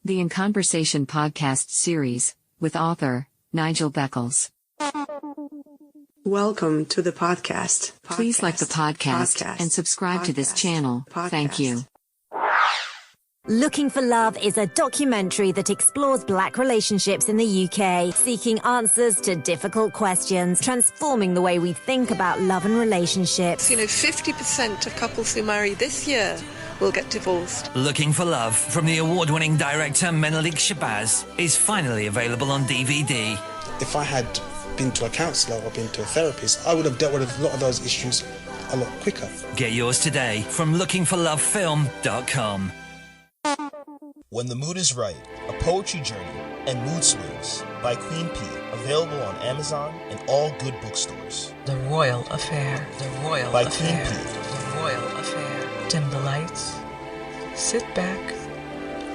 the In Conversation podcast series, with author Nigel Beckles. Welcome to the podcast. Please like the podcast and subscribe to this channel. Thank you. Looking for Love is a documentary that explores Black relationships in the UK, seeking answers to difficult questions, transforming the way we think about love and relationships. 50% of couples who marry this year will get divorced. Looking for Love, from the award-winning director Menelik Shabazz, is finally available on DVD. If I had been to a counsellor or been to a therapist, I would have dealt with a lot of those issues a lot quicker. Get yours today from lookingforlovefilm.com. When the Mood is Right, A Poetry Journey and Mood Swings by Queen P. Available on Amazon and all good bookstores. The Royal Affair. The Royal by Affair. Queen P. The Royal Affair. Dim the lights. Sit back.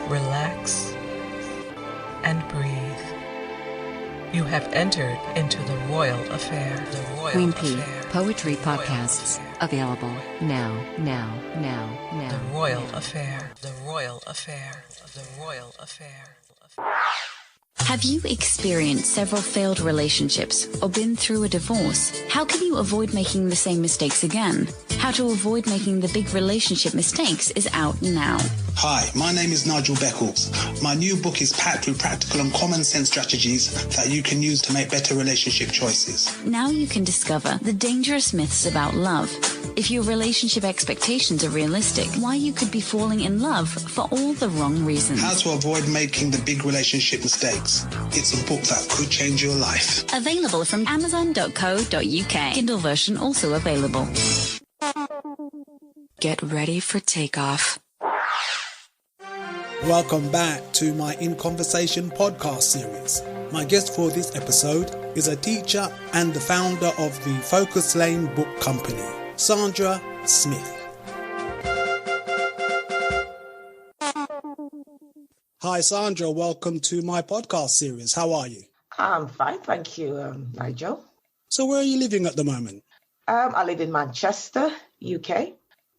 Relax. And breathe. You have entered into the Royal Affair. The Royal Queen P. Affair. Poetry The Royal Podcasts. Affair. Available now. The Royal Affair. The Royal Affair. The Royal Affair. Have you experienced several failed relationships or been through a divorce? How can you avoid making the same mistakes again? How to avoid making the big relationship mistakes is out now. Hi, my name is Nigel Beckles. My new book is packed with practical and common sense strategies that you can use to make better relationship choices. Now you can discover the dangerous myths about love. If your relationship expectations are realistic, why you could be falling in love for all the wrong reasons. How to avoid making the big relationship mistakes. It's a book that could change your life. Available from amazon.co.uk. Kindle version also available. Get ready for takeoff. Welcome back to my In Conversation podcast series. My guest for this episode is a teacher and the founder of the Focus Lane Book Company, Sandra Smith. Hi Sandra, welcome to my podcast series. How are you? I'm fine, thank you, Nigel. So where are you living at the moment? I live in Manchester, UK.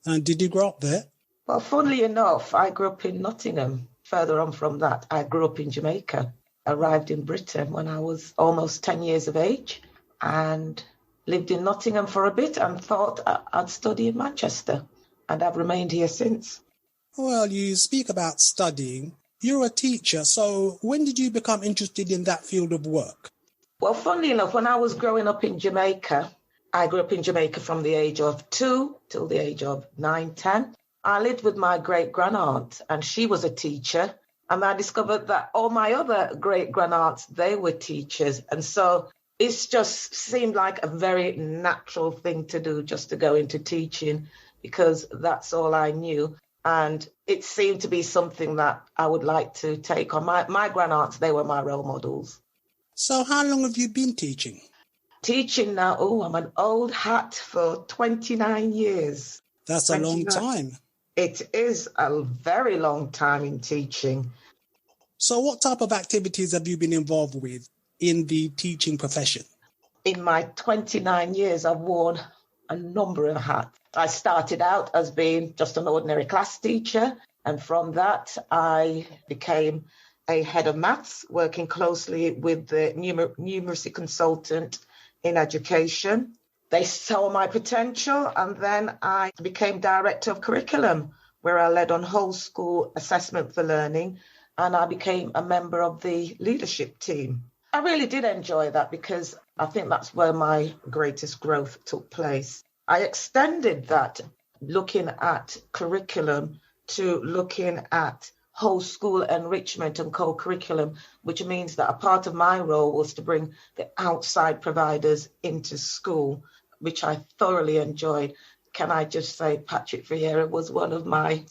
And did you grow up there? Well, funnily enough, I grew up in Nottingham. Further on from that, I grew up in Jamaica. Arrived in Britain when I was almost 10 years of age and lived in Nottingham for a bit and thought I'd study in Manchester. And I've remained here since. Well, you speak about studying. You're a teacher, so when did you become interested in that field of work? Well, funnily enough, when I was growing up in Jamaica, I grew up in Jamaica from the age of 2 till the age of 9, 10. I lived with my great-grandaunt, and she was a teacher. And I discovered that all my other great-grandaunts, they were teachers. And so it just seemed like a very natural thing to do, just to go into teaching, because that's all I knew. And it seemed to be something that I would like to take on. My grandaunts, they were my role models. So how long have you been teaching? Teaching now, I'm an old hat for 29 years. That's a long time. It is a very long time in teaching. So what type of activities have you been involved with in the teaching profession? In my 29 years, I've worn a number of hats. I started out as being just an ordinary class teacher. And from that, I became a head of maths, working closely with the numeracy consultant in education. They saw my potential, and then I became director of curriculum, where I led on whole school assessment for learning, and I became a member of the leadership team. I really did enjoy that because I think that's where my greatest growth took place. I extended that, looking at curriculum, to looking at whole school enrichment and co-curriculum, which means that a part of my role was to bring the outside providers into school, which I thoroughly enjoyed. Can I just say Patrick Vieira was one of my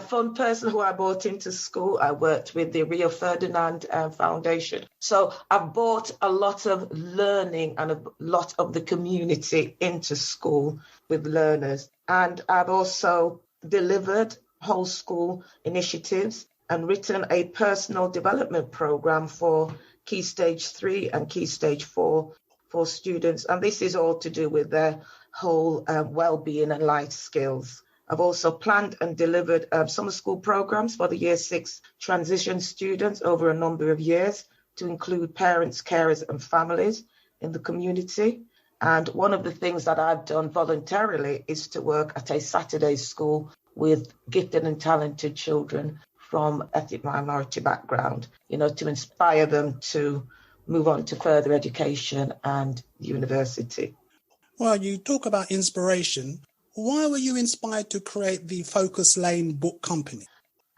fun person who I brought into school. I worked with the Rio Ferdinand Foundation. So I've brought a lot of learning and a lot of the community into school with learners. And I've also delivered whole school initiatives and written a personal development program for Key Stage 3 and Key Stage 4 for students. And this is all to do with their whole well-being and life skills. I've also planned and delivered summer school programs for the Year 6 transition students over a number of years to include parents, carers and families in the community. And one of the things that I've done voluntarily is to work at a Saturday school with gifted and talented children from ethnic minority background, to inspire them to move on to further education and university. Well, you talk about inspiration. Why were you inspired to create the Focus Lane Book Company?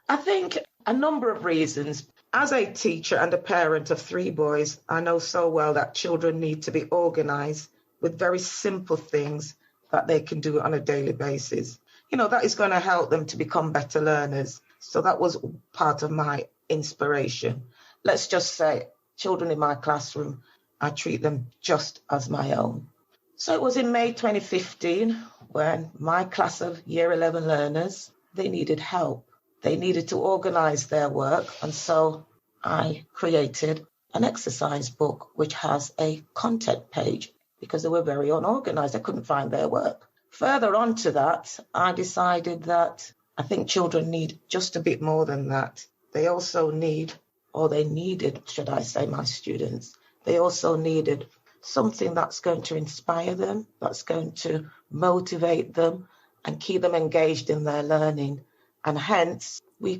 I think a number of reasons. As a teacher and a parent of 3 boys, I know so well that children need to be organised with very simple things that they can do on a daily basis. That is going to help them to become better learners. So that was part of my inspiration. Let's just say children in my classroom, I treat them just as my own. So it was in May 2015 when my class of Year 11 learners, they needed help. They needed to organise their work. And so I created an exercise book which has a content page because they were very unorganised. They couldn't find their work. Further on to that, I decided that I think children need just a bit more than that. They also need, or they needed, should I say, my students, they also needed something that's going to inspire them, that's going to motivate them and keep them engaged in their learning. And hence, the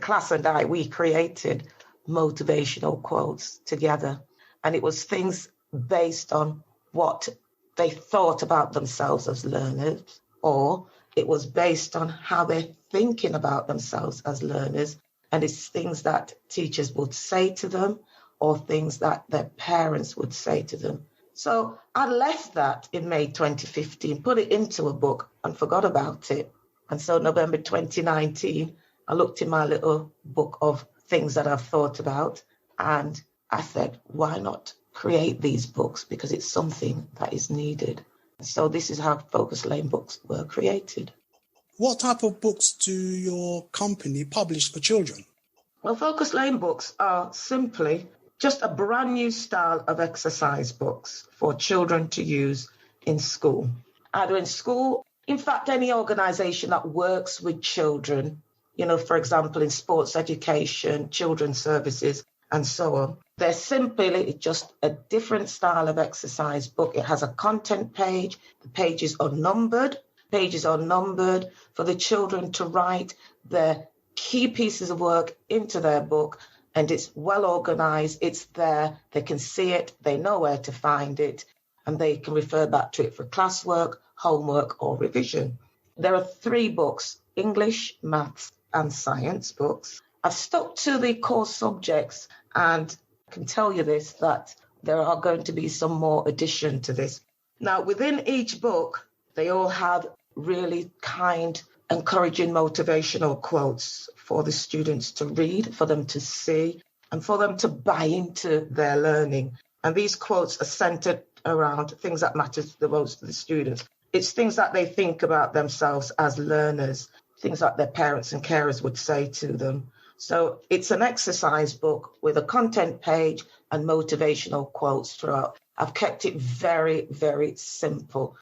class and I, we created motivational quotes together. And it was things based on what they thought about themselves as learners, or it was based on how they're thinking about themselves as learners. And it's things that teachers would say to them or things that their parents would say to them. So I left that in May 2015, put it into a book and forgot about it. And so November 2019, I looked in my little book of things that I've thought about and I said, why not create these books? Because it's something that is needed. So this is how Focus Lane books were created. What type of books do your company publish for children? Well, Focus Lane books are simply just a brand new style of exercise books for children to use in school. Either in school, in fact, any organisation that works with children, for example, in sports education, children's services, and so on. They're simply just a different style of exercise book. It has a content page. The pages are numbered. Pages are numbered for the children to write their key pieces of work into their book. And it's well organised. It's there. They can see it. They know where to find it. And they can refer back to it for classwork, homework, or revision. There are 3 books, English, maths, and science books. I've stuck to the core subjects, and I can tell you this, that there are going to be some more addition to this. Now, within each book, they all have really kind, encouraging, motivational quotes for the students to read, for them to see, and for them to buy into their learning. And these quotes are centered around things that matter the most to the students. It's things that they think about themselves as learners, things that their parents and carers would say to them. So it's an exercise book with a content page and motivational quotes throughout. I've kept it very, very simple.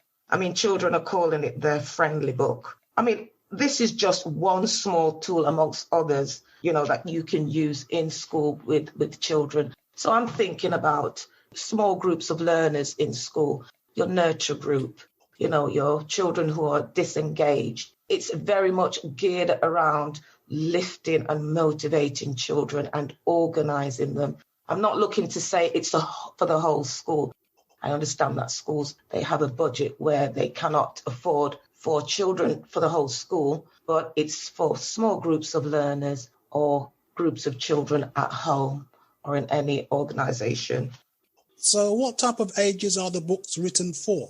Children are calling it their friendly book. This is just one small tool amongst others, that you can use in school with children. So I'm thinking about small groups of learners in school, your nurture group, your children who are disengaged. It's very much geared around lifting and motivating children and organising them. I'm not looking to say it's for the whole school. I understand that schools, they have a budget where they cannot afford for children for the whole school, but it's for small groups of learners or groups of children at home or in any organisation. So what type of ages are the books written for?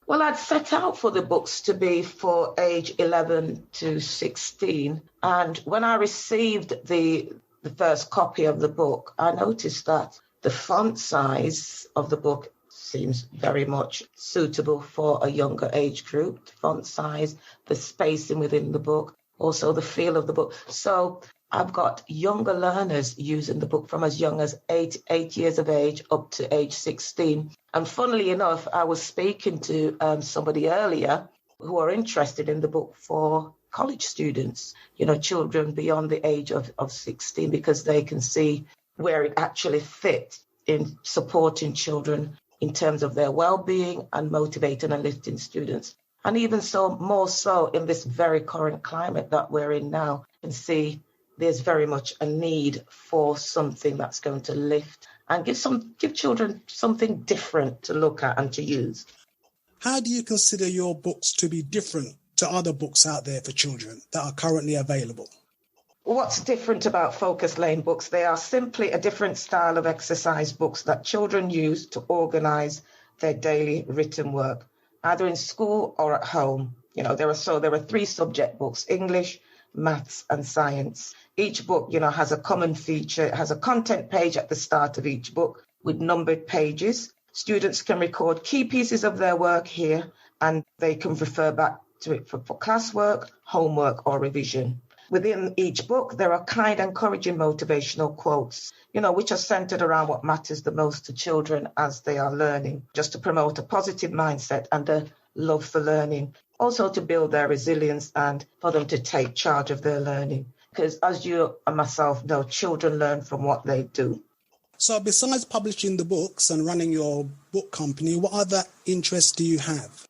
Well, I'd set out for the books to be for age 11 to 16. And when I received the first copy of the book, I noticed that the font size of the book seems very much suitable for a younger age group. The font size, the spacing within the book, also the feel of the book. So I've got younger learners using the book from as young as 8 years of age up to age 16. And funnily enough, I was speaking to somebody earlier who are interested in the book for college students, children beyond the age of 16, because they can see where it actually fits in supporting children in terms of their well-being and motivating and lifting students. And even so, more so in this very current climate that we're in now, you can see there's very much a need for something that's going to lift and give children something different to look at and to use. How do you consider your books to be different to other books out there for children that are currently available? What's different about Focus Lane books? They are simply a different style of exercise books that children use to organise their daily written work, either in school or at home. There are 3 subject books: English, maths and science. Each book, has a common feature. It has a content page at the start of each book with numbered pages. Students can record key pieces of their work here, and they can refer back to it for classwork, homework or revision. Within each book, there are kind, encouraging, motivational quotes, which are centered around what matters the most to children as they are learning, just to promote a positive mindset and a love for learning, also to build their resilience and for them to take charge of their learning. Because as you and myself know, children learn from what they do. So besides publishing the books and running your book company, what other interests do you have?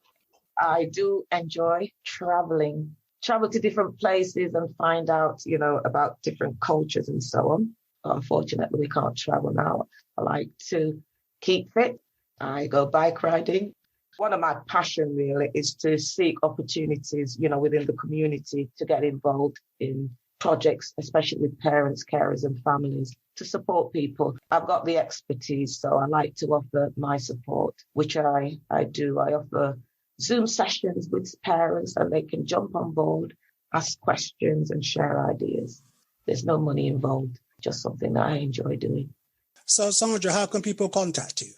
I do enjoy traveling. Travel to different places and find out, about different cultures and so on. Unfortunately, we can't travel now. I like to keep fit. I go bike riding. One of my passion really is to seek opportunities, within the community to get involved in projects, especially with parents, carers and families, to support people. I've got the expertise, so I like to offer my support, which I do. I offer Zoom sessions with parents and they can jump on board, ask questions and share ideas. There's no money involved, just something that I enjoy doing. So Sandra, how can people contact you?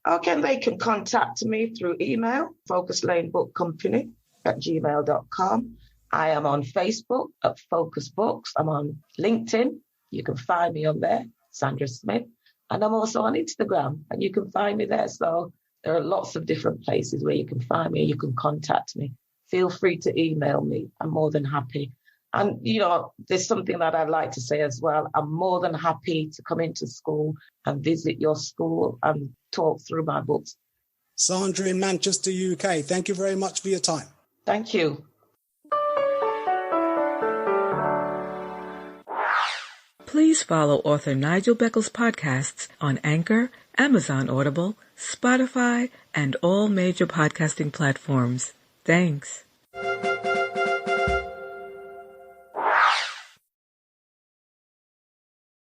Okay, they can contact me through email, focuslanebookcompany@gmail.com. I am on Facebook at Focus Books. I'm on LinkedIn. You can find me on there, Sandra Smith. And I'm also on Instagram and you can find me there. So there are lots of different places where you can find me. You can contact me. Feel free to email me. I'm more than happy. And, there's something that I'd like to say as well. I'm more than happy to come into school and visit your school and talk through my books. Sandra in Manchester, UK, thank you very much for your time. Thank you. Please follow author Nigel Beckles' podcasts on Anchor, Amazon Audible, Spotify, and all major podcasting platforms. Thanks.